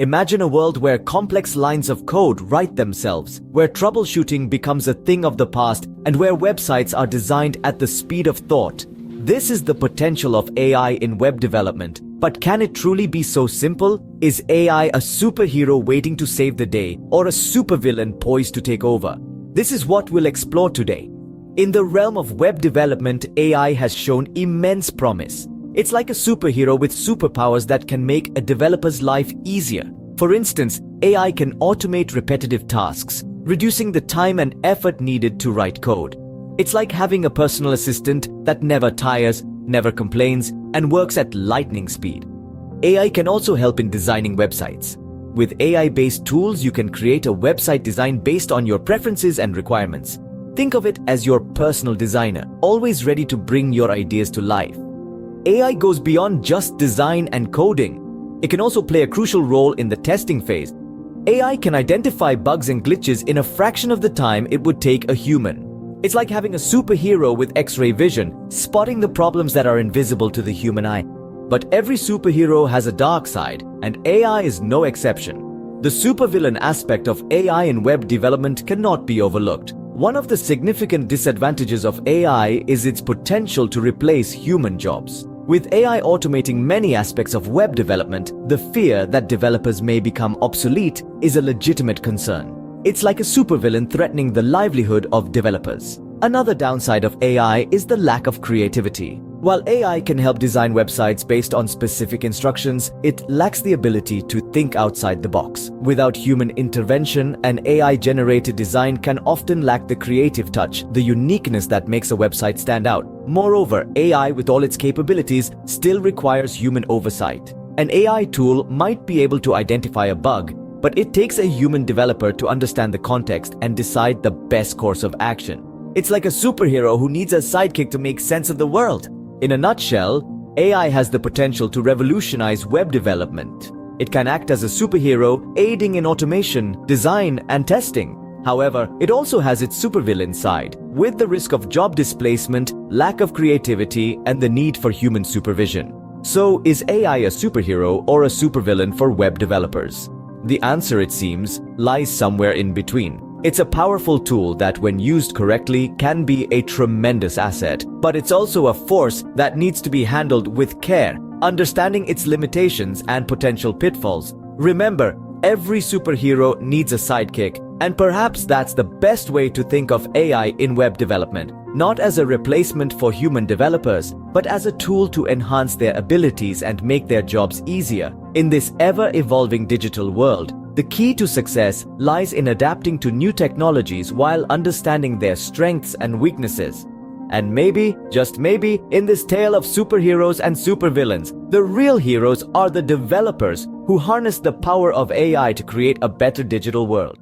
Imagine a world where complex lines of code write themselves, where troubleshooting becomes a thing of the past, and where websites are designed at the speed of thought. This is the potential of AI in web development. But can it truly be so simple? Is AI a superhero waiting to save the day, or a supervillain poised to take over? This is what we'll explore today. In the realm of web development, AI has shown immense promise. It's like a superhero with superpowers that can make a developer's life easier. For instance, AI can automate repetitive tasks, reducing the time and effort needed to write code. It's like having a personal assistant that never tires, never complains, and works at lightning speed. AI can also help in designing websites. With AI-based tools, you can create a website design based on your preferences and requirements. Think of it as your personal designer, always ready to bring your ideas to life. AI goes beyond just design and coding. It can also play a crucial role in the testing phase. AI can identify bugs and glitches in a fraction of the time it would take a human. It's like having a superhero with X-ray vision, spotting the problems that are invisible to the human eye. But every superhero has a dark side, and AI is no exception. The supervillain aspect of AI in web development cannot be overlooked. One of the significant disadvantages of AI is its potential to replace human jobs. With AI automating many aspects of web development, the fear that developers may become obsolete is a legitimate concern. It's like a supervillain threatening the livelihood of developers. Another downside of AI is the lack of creativity. While AI can help design websites based on specific instructions, it lacks the ability to think outside the box. Without human intervention, an AI-generated design can often lack the creative touch, the uniqueness that makes a website stand out. Moreover, AI, with all its capabilities, still requires human oversight. An AI tool might be able to identify a bug, but it takes a human developer to understand the context and decide the best course of action. It's like a superhero who needs a sidekick to make sense of the world. In a nutshell, AI has the potential to revolutionize web development. It can act as a superhero, aiding in automation, design, and testing. However, it also has its supervillain side, with the risk of job displacement, lack of creativity, and the need for human supervision. So, is AI a superhero or a supervillain for web developers? The answer, it seems, lies somewhere in between. It's a powerful tool that, when used correctly, can be a tremendous asset, but it's also a force that needs to be handled with care, understanding its limitations and potential pitfalls. Remember, every superhero needs a sidekick, and perhaps that's the best way to think of AI in web development, not as a replacement for human developers, but as a tool to enhance their abilities and make their jobs easier. In this ever-evolving digital world, the key to success lies in adapting to new technologies while understanding their strengths and weaknesses. And maybe, just maybe, in this tale of superheroes and supervillains, the real heroes are the developers who harness the power of AI to create a better digital world.